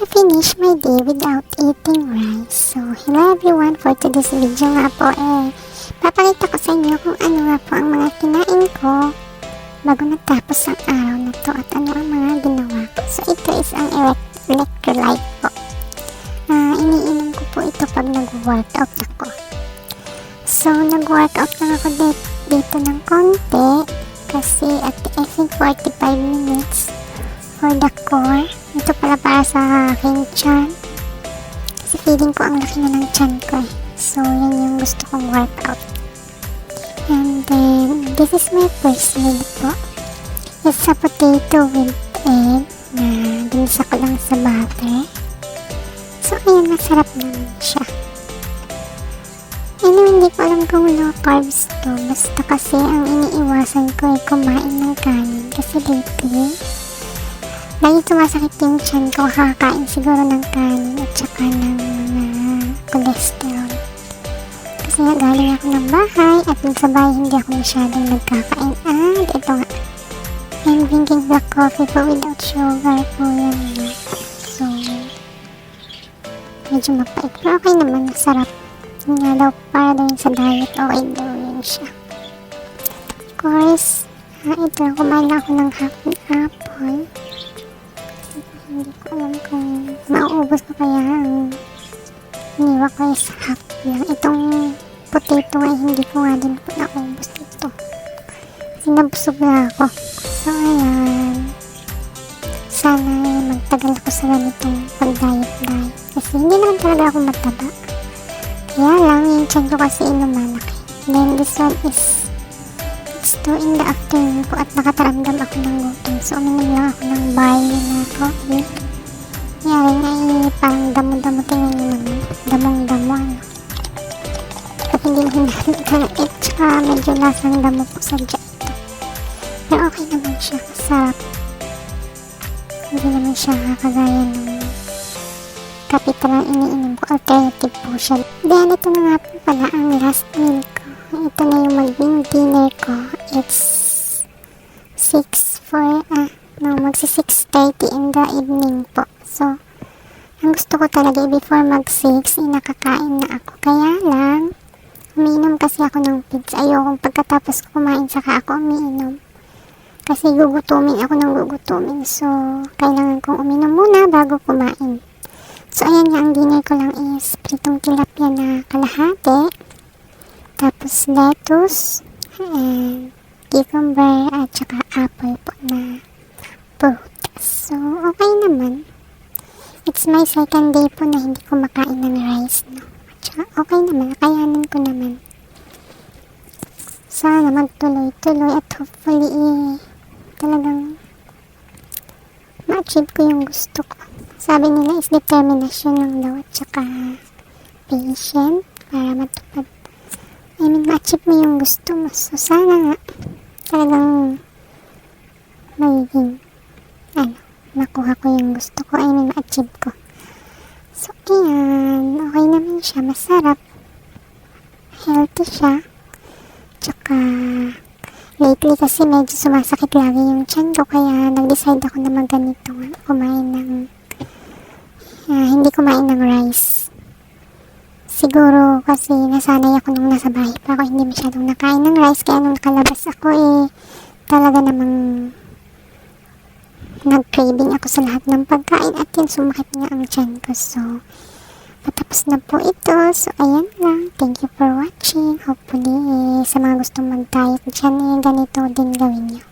never finish my day without eating rice. So, hello everyone, for today's video nga po papakita ko sa inyo kung ano nga po ang mga kinain ko bago natapos ang araw na to at ano ang mga ginawa ko. So, ito is ang electrolyte po. Iniinom ko po ito pag nag-workout ako. So, nag-workout lang ako dito ng konti kasi at I think 45 minutes for the core. Ito pala para sa aking tiyan. Kasi feeling ko ang laki na ng tiyan ko eh. So, yan yung gusto kong workout. And then, this is my first meal po. It's a potato with egg na dinisa ko lang sa butter. So, ayan, masarap naman siya. Anyway, hindi ko alam kung low carbs to. Basta kasi ang iniiwasan ko ay kumain ng kanin. Kasi lately, dahil sumasakit yung tiyan ko, kakain siguro ng kanin at saka ng mga cholesterol. Kasi nga galing ako ng bahay at sa bahay hindi ako masyadong nagkakain. And ito nga, I'm drinking black coffee po without sugar po yan nga. So, medyo mapait. Pero okay naman, masarap. Yun nga daw, para daw yun sa diet, okay daw yun siya. Of course, ito, kumain na ako ng half an apple. Hindi ko alam kung mauubos ko kaya ang iniwa ko is half lang. Itong potato ay hindi ko nga din po naubos ito. Kasi nabusog na ako. So, ayan. Sana magtagal ako sa ganitong pag-diet. Kasi hindi naman talaga ako mataba. Kaya lang, yung tiyan ko kasi lumalaki. Then, this one is it's 2 in the afternoon po at nakataramdam ako ng gutom. So, uminom lang ako ng barley na coffee. Yari nga parang damo-damo tingin nyo naman. Damong-damo ano. At hindi na hinahal tsaka medyo lasang damo po sa dya ito. Pero okay naman siya. Masarap. Hindi naman siya kagaya ng kapital ang iniinom ko. Alternative po siya. Then, ito na nga po pala ang last meal ko. Ito na yung maging dinner ko. It's magsi 6:30 in the evening po. So, ang gusto ko talaga before mag 6, nakakain na ako. Kaya lang, umiinom kasi ako ng pizza. Ayokong pagkatapos ko kumain saka ako umiinom. Kasi gugutumin ako ng gugutumin. So, kailangan kong uminom muna bago kumain. So, ayan nga, ang dinner ko lang is pritong tilapia na kalahati. Tapos lettuce, and cucumber, at saka apple po na prutas. So, okay naman. It's my second day po na hindi ko makain ng rice, no? At saka okay naman, nakayanan ko naman. Sana magtuloy-tuloy at hopefully, talagang ma-achieve ko yung gusto ko. Sabi nila is determination lang daw at saka patient para matupad. Ma-achieve mo yung gusto mo. So, sana nga talagang magiging makuha ko yung gusto ko. Ma-achieve ko. So, ayan. Okay naman siya. Masarap. Healthy siya. Tsaka, lately kasi medyo sumasakit lagi yung tiyan ko. Kaya, nag-decide ako na magganito nga. Hindi kumain ng rice. Siguro kasi nasanay ako nung nasa bahay pa ako, hindi masyadong nakain ng rice. Kaya nung nakalabas ako talaga namang nag-craving ako sa lahat ng pagkain at yun sumakit nga ang tiyan ko. So, patapos na po ito. So, ayan lang. Thank you for watching. Hopefully, sa mga gustong mag-diet dyan, ganito din gawin nyo.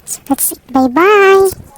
So, that's it. Bye-bye!